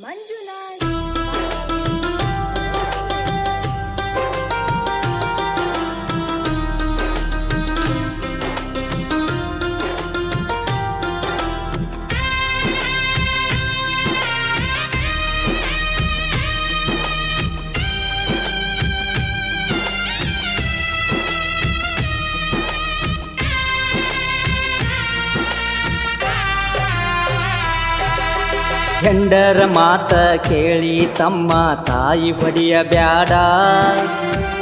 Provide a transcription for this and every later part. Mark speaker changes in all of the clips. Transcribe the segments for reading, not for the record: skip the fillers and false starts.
Speaker 1: ಮಂಜುನಾಥ್
Speaker 2: ಹೆಂಡರ ಮಾತ ಕೇಳಿ ತಮ್ಮ ತಾಯಿ ಹೊಡಿಯ ಬ್ಯಾಡ.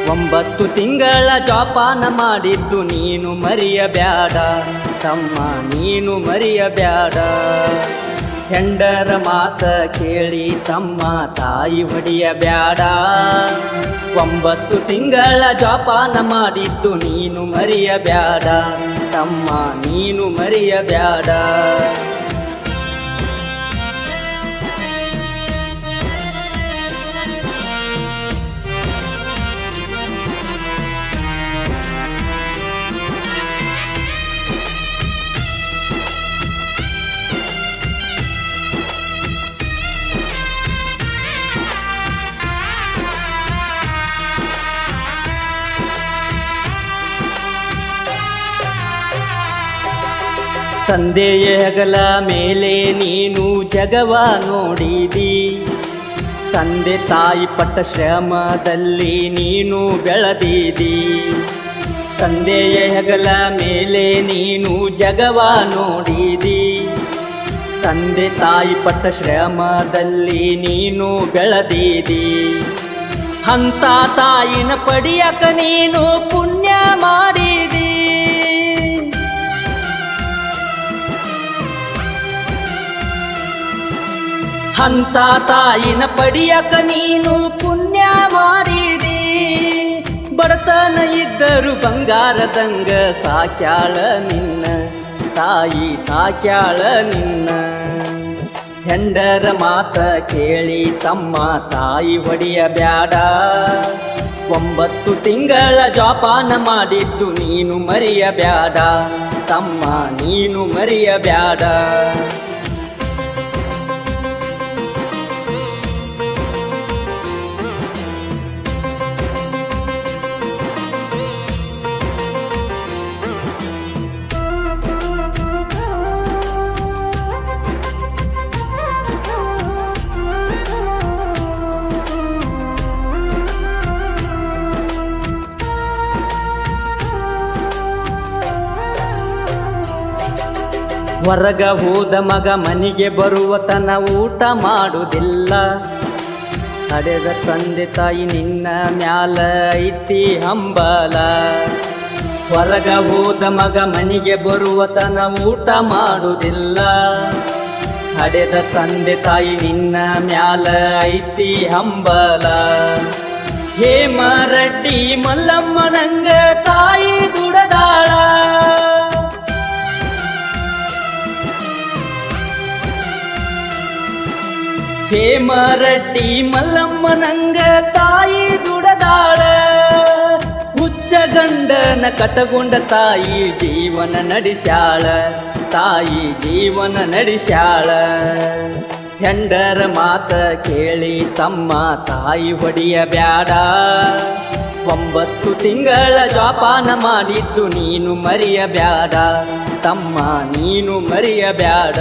Speaker 2: 9 ತಿಂಗಳ ಜೋಪಾನ ಮಾಡಿದ್ದು ನೀನು ಮರೆಯಬ್ಯಾಡ ತಮ್ಮ, ನೀನು ಮರೆಯಬ್ಯಾಡ. ಹೆಂಡರ ಮಾತ ಕೇಳಿ ತಮ್ಮ ತಾಯಿ ಹೊಡಿಯ ಬ್ಯಾಡ. 9 ತಿಂಗಳ ಜೋಪಾನ ಮಾಡಿದ್ದು ನೀನು ಮರೆಯಬ್ಯಾಡ ತಮ್ಮ, ನೀನು ಮರೆಯಬ್ಯಾಡ. ತಂದೆಯ ಹೆಗಲ ಮೇಲೆ ನೀನು ಜಗವ ನೋಡಿದಿ. ತಂದೆ ತಾಯಿ ಪಟ್ಟ ಶ್ರಮದಲ್ಲಿ ನೀನು ಬೆಳೆದಿದಿ. ತಂದೆಯ ಹೆಗಲ ಮೇಲೆ ನೀನು ಜಗವ ನೋಡಿದಿ. ತಂದೆ ತಾಯಿ ಪಟ್ಟ ಶ್ರಮದಲ್ಲಿ ನೀನು ಬೆಳೆದಿದಿ. ಅಂತ ತಾಯಿನ ಪಡಿಯಕ ನೀನು ಪುಣ್ಯ ಮಾಡಿದಿ. ಅಂತ ತಾಯಿನ ಪಡಿಯಕ ನೀನು ಪುಣ್ಯ ಮಾಡಿದಿ. ಬಡತನ ಇದ್ದರು ಬಂಗಾರದಂಗ ಸಾಕ್ಯಾಳ ನಿನ್ನ ತಾಯಿ, ಸಾಕ್ಯಾಳ ನಿನ್ನ. ಹೆಂಡರ ಮಾತ ಕೇಳಿ ತಮ್ಮ ತಾಯಿ ಹೊಡಿಯ ಬ್ಯಾಡ. 9 ತಿಂಗಳ ಜೋಪಾನ ಮಾಡಿದ್ದು ನೀನು ಮರೆಯಬ್ಯಾಡ ತಮ್ಮ, ನೀನು ಮರೆಯಬ್ಯಾಡ. ಹೊರಗ ಹೋದ ಮಗ ಮನೆಗೆ ಬರುವ ತನ ಊಟ ಮಾಡುವುದಿಲ್ಲ. ಹಡೆದ ತಂದೆ ತಾಯಿ ನಿನ್ನ ಮ್ಯಾಲ ಐತಿ ಹಂಬಲ. ಹೊರಗ ಹೋದ ಮಗ ಮನೆಗೆ ಬರುವ ತನ ಊಟ ಮಾಡುವುದಿಲ್ಲ. ಹಡೆದ ತಂದೆ ತಾಯಿ ನಿನ್ನ ಮ್ಯಾಲ ಐತಿ ಹಂಬಲ. ಹೇಮರೆಡ್ಡಿ ಮಲ್ಲಮ್ಮನಂಗ ತಾಯಿ ದುಡದಾಳ. ಹೇಮರೆಡ್ಡಿ ಮಲ್ಲಮ್ಮನಂಗ ತಾಯಿ ದುಡದಾಳ. ಹುಚ್ಚ ಗಂಡನ ಕಟಗೊಂಡ ತಾಯಿ ಜೀವನ ನಡೆಸ್ಯಾಳ, ತಾಯಿ ಜೀವನ ನಡೆಸ್ಯಾಳ. ಹೆಂಡರ ಮಾತ ಕೇಳಿ ತಮ್ಮ ತಾಯಿ ಹೊಡಿಯ ಬ್ಯಾಡ. 9 ತಿಂಗಳ ಜೋಪಾನ ಮಾಡಿದ್ದು ನೀನು ಮರೆಯಬ್ಯಾಡ ತಮ್ಮ, ನೀನು ಮರೆಯಬ್ಯಾಡ.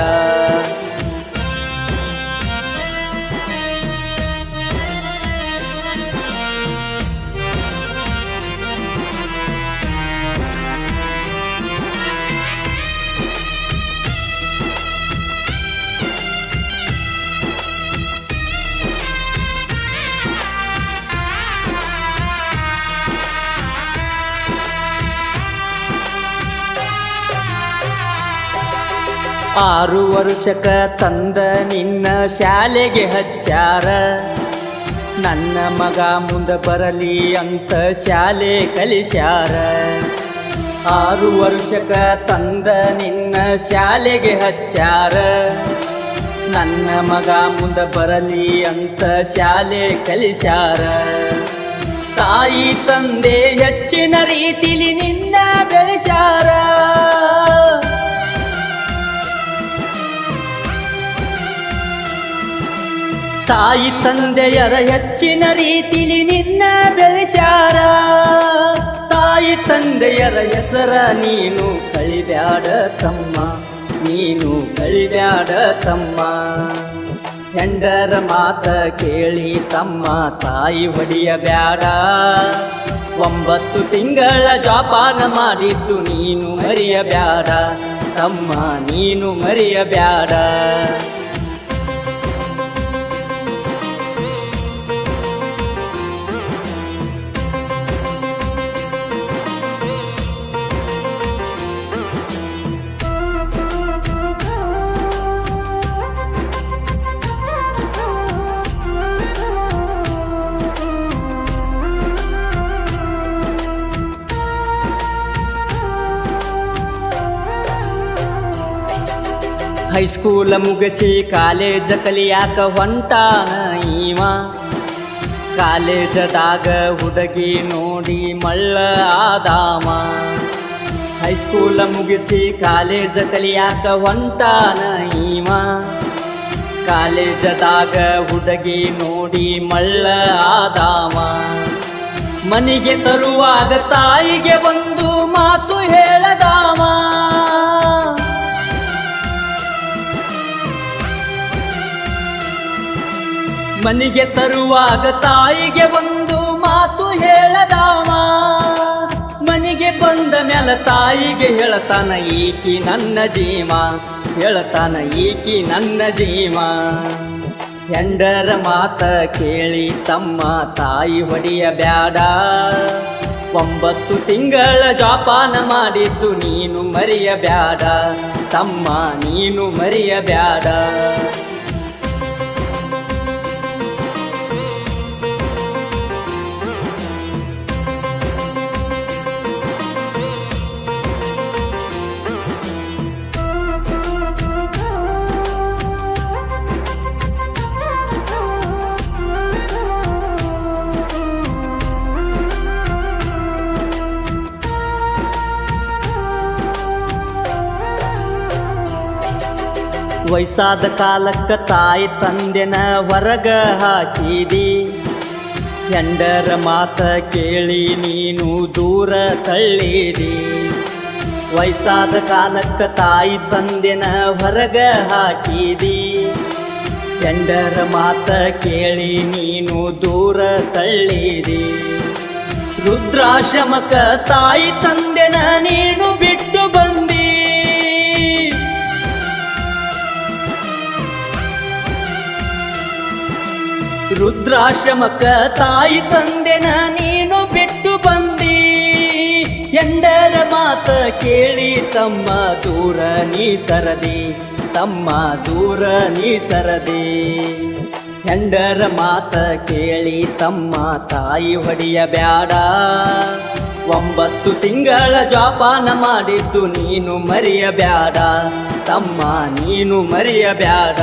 Speaker 2: ಆರು ವರ್ಷಕ ತಂದ ನಿನ್ನ ಶಾಲೆಗೆ ಹಚ್ಚಾರ. ನನ್ನ ಮಗ ಮುಂದ ಬರಲಿ ಅಂತ ಶಾಲೆ ಕಲಿಸ್ಯಾರ. 6 ವರ್ಷಕ ತಂದ ನಿನ್ನ ಶಾಲೆಗೆ ಹಚ್ಚಾರ. ನನ್ನ ಮಗ ಮುಂದ ಬರಲಿ ಅಂತ ಶಾಲೆ ಕಲಿಸ್ಯಾರ. ತಾಯಿ ತಂದೆ ಹೆಚ್ಚಿನ ರೀತಿಲಿ ನಿನ್ನ ಬೆಳೆಸ್ಯಾರ. ತಾಯಿ ತಂದೆಯರ ಹೆಚ್ಚಿನ ರೀತಿಲಿ ನಿನ್ನ ಬೆಳೆಸ್ಯಾರ. ತಾಯಿ ತಂದೆಯರ ಹೆಸರ ನೀನು ಕಳಿಬ್ಯಾಡ ತಮ್ಮ, ನೀನು ಕಳಿಬ್ಯಾಡ ತಮ್ಮ. ಹೆಂಡರ ಮಾತ ಕೇಳಿ ತಮ್ಮ ತಾಯಿ ಹೊಡಿಯಬ್ಯಾಡ. 9 ತಿಂಗಳ ಜೋಪಾನ ಮಾಡಿದ್ದು ನೀನು ಮರೆಯಬ್ಯಾಡ ತಮ್ಮ, ನೀನು ಮರೆಯಬ್ಯಾಡ. ಹೈಸ್ಕೂಲ ಮುಗಿಸಿ ಕಾಲೇಜ ಕಲಿಯಾಕ ಹೊಂಟಾನ ಈವ. ಕಾಲೇಜದಾಗ ಹುಡುಗಿ ನೋಡಿ ಮಳ್ಳ ಆದಾಮ. ಹೈಸ್ಕೂಲ ಮುಗಿಸಿ ಕಾಲೇಜ ಕಲಿಯಾಕ ಹೊಂಟಾನ ಈವ. ಕಾಲೇಜದಾಗ ಹುಡುಗಿ ನೋಡಿ ಮಳ್ಳ ಆದಾಮ. ಮನೆಗೆ ತರುವಾಗ ತಾಯಿಗೆ ಒಂದು ಮಾತು ಹೇಳದಾಮ. ಮನೆಗೆ ತರುವಾಗ ತಾಯಿಗೆ ಒಂದು ಮಾತು ಹೇಳದಾವ. ಮನೆಗೆ ಬಂದ ಮ್ಯಾಲ ತಾಯಿಗೆ ಹೇಳತಾನ ಈಕಿ ನನ್ನ ಜೀವ, ಹೇಳತಾನ ಈಕಿ ನನ್ನ ಜೀವ. ಹೆಂಡರ ಮಾತ ಕೇಳಿ ತಮ್ಮ ತಾಯಿ ಹೊಡಿಯಬ್ಯಾಡ. 9 ತಿಂಗಳ ಜೋಪಾನ ಮಾಡಿದ್ದು ನೀನು ಮರೆಯಬ್ಯಾಡ ತಮ್ಮ, ನೀನು ಮರೆಯಬ್ಯಾಡ. ವಯಸ್ಸಾದ ಕಾಲಕ್ಕ ತಾಯಿ ತಂದೆನ ಹೊರಗ ಹಾಕಿದಿ. ಹೆಂಡರ ಮಾತ ಕೇಳಿ ನೀನು ದೂರ ತಳ್ಳಿದಿ. ವಯಸ್ಸಾದ ಕಾಲಕ್ಕ ತಾಯಿ ತಂದೆನ ಹೊರಗ ಹಾಕಿದಿ. ಹೆಂಡರ ಮಾತ ಕೇಳಿ ನೀನು ದೂರ ತಳ್ಳಿದಿ. ರುದ್ರಾಶ್ರಮಕ್ಕ ತಾಯಿ ತಂದೆನ ನೀನು ಬಿಟ್ಟು ಬಂದಿ. ರುದ್ರಾಶ್ರಮಕ್ಕ ತಾಯಿ ತಂದೆನ ನೀನು ಬಿಟ್ಟು ಬಂದಿ. ಹೆಂಡರ ಮಾತ ಕೇಳಿ ತಮ್ಮ ದೂರ ನೀ ಸರದಿ, ತಮ್ಮ ದೂರ ನೀ ಸರದಿ. ಹೆಂಡರ ಮಾತ ಕೇಳಿ ತಮ್ಮ ತಾಯಿ ಹೊಡಿಯಬ್ಯಾಡ. 9 ತಿಂಗಳ ಜೋಪಾನ ಮಾಡಿದ್ದು ನೀನು ಮರೆಯಬ್ಯಾಡ ತಮ್ಮ, ನೀನು ಮರೆಯಬ್ಯಾಡ.